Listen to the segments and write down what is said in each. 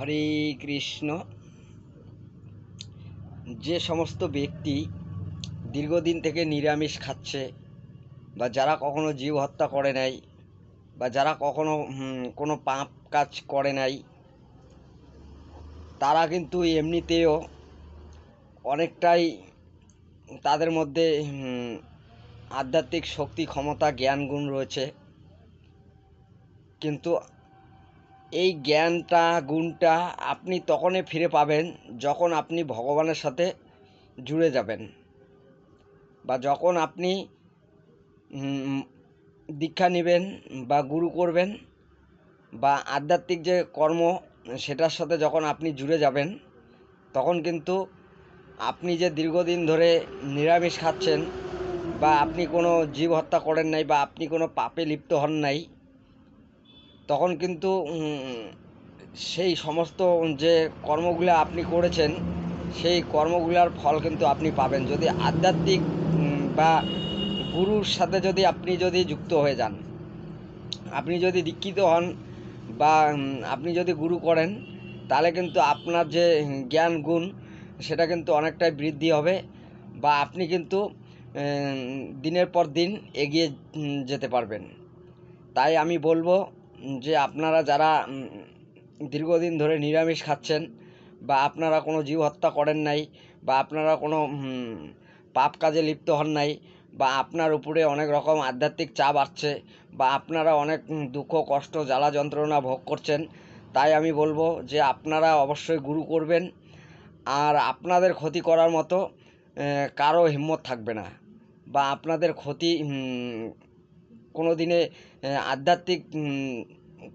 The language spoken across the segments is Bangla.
হরে কৃষ্ণ। যে সমস্ত ব্যক্তি দীর্ঘদিন থেকে নিরামিষ খাচ্ছে, বা যারা কখনো জীব হত্যা করে নাই, বা যারা কখনো কোনো পাপ কাজ করে নাই, তারা কিন্তু এমনিতেও অনেকটাই তাদের মধ্যে আধ্যাত্মিক শক্তি, ক্ষমতা, জ্ঞান গুণ রয়েছে। কিন্তু এই জ্ঞানটা, গুণটা আপনি তখনই ফিরে পাবেন যখন আপনি ভগবানের সাথে জুড়ে যাবেন, বা যখন আপনি দীক্ষা নেবেন বা গুরু করবেন, বা আধ্যাত্মিক যে কর্ম সেটার সাথে যখন আপনি জুড়ে যাবেন, তখন কিন্তু আপনি যে দীর্ঘদিন ধরে নিরামিষ খাচ্ছেন, বা আপনি কোনো জীব হত্যা করেন নাই, বা আপনি কোনো পাপে লিপ্ত হন নাই, তখন কিন্তু সেই সমস্ত যে কর্মগুলো আপনি করেছেন, সেই কর্মগুলোর ফল কিন্তু আপনি পাবেন যদি আধ্যাত্মিক বা গুরুর সাথে আপনি যদি যুক্ত হয়ে যান। আপনি যদি দীক্ষিত হন বা আপনি যদি গুরু করেন, তাহলে কিন্তু আপনার যে জ্ঞান গুণ সেটা কিন্তু অনেকটাই বৃদ্ধি হবে, বা আপনি কিন্তু দিনের পর দিন এগিয়ে যেতে পারবেন। তাই আমি বলবো যে আপনারা যারা দীর্ঘদিন ধরে নিরামিষ খাচ্ছেন, বা আপনারা কোনো জীব হত্যা করেন নাই, বা আপনারা কোনো পাপ কাজে লিপ্ত হন নাই, বা আপনার উপরে অনেক রকম আধ্যাত্মিক চাপ আসছে, বা আপনারা অনেক দুঃখ, কষ্ট, জ্বালা যন্ত্রণা ভোগ করছেন, তাই আমি বলবো যে আপনারা অবশ্যই গুরু করবেন। আর আপনাদের ক্ষতি করার মতো কারো হিম্মত থাকবে না, বা আপনাদের ক্ষতি কোনো দিনে আধ্যাত্মিক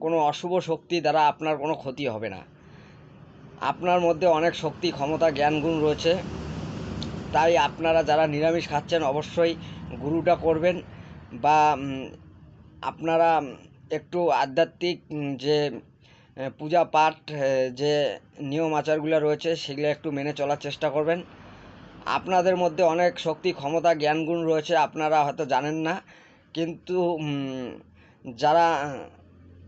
কোনো অশুভ শক্তি দ্বারা আপনার কোনো ক্ষতি হবে না। আপনার মধ্যে অনেক শক্তি, ক্ষমতা, জ্ঞান গুণ রয়েছে। তাই আপনারা যারা নিরামিষ খাচ্ছেন অবশ্যই গুরুটা করবেন, বা আপনারা একটু আধ্যাত্মিক যে পূজা পাঠ, যে নিয়ম আচারগুলো রয়েছে সেগুলো একটু মেনে চলার চেষ্টা করবেন। আপনাদের মধ্যে অনেক শক্তি, ক্ষমতা, জ্ঞান গুণ রয়েছে, আপনারা হয়তো জানেন না, কিন্তু যারা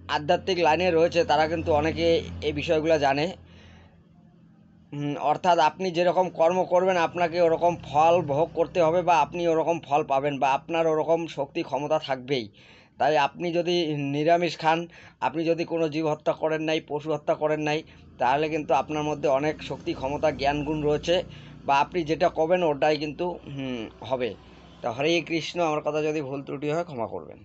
আধ্যাত্মিক লাইনে রয়েছে তারা কিন্তু অনেকে এই বিষয়গুলো জানে। অর্থাৎ আপনি যেরকম কর্ম করবেন আপনাকে ওরকম ফল ভোগ করতে হবে, বা আপনি ওরকম ফল পাবেন, বা আপনার ওরকম শক্তি, ক্ষমতা থাকবেই। তাই আপনি যদি নিরামিষ খান, আপনি যদি কোনো জীব হত্যা করেন নাই, পশু হত্যা করেন নাই, তাহলে কিন্তু আপনার মধ্যে অনেক শক্তি, ক্ষমতা, জ্ঞান গুণ রয়েছে, বা আপনি যেটা করবেন ওটাই কিন্তু হবে। তা হরে কৃষ্ণ। আমার কথা যদি ভুল ত্রুটি হয় ক্ষমা করবেন।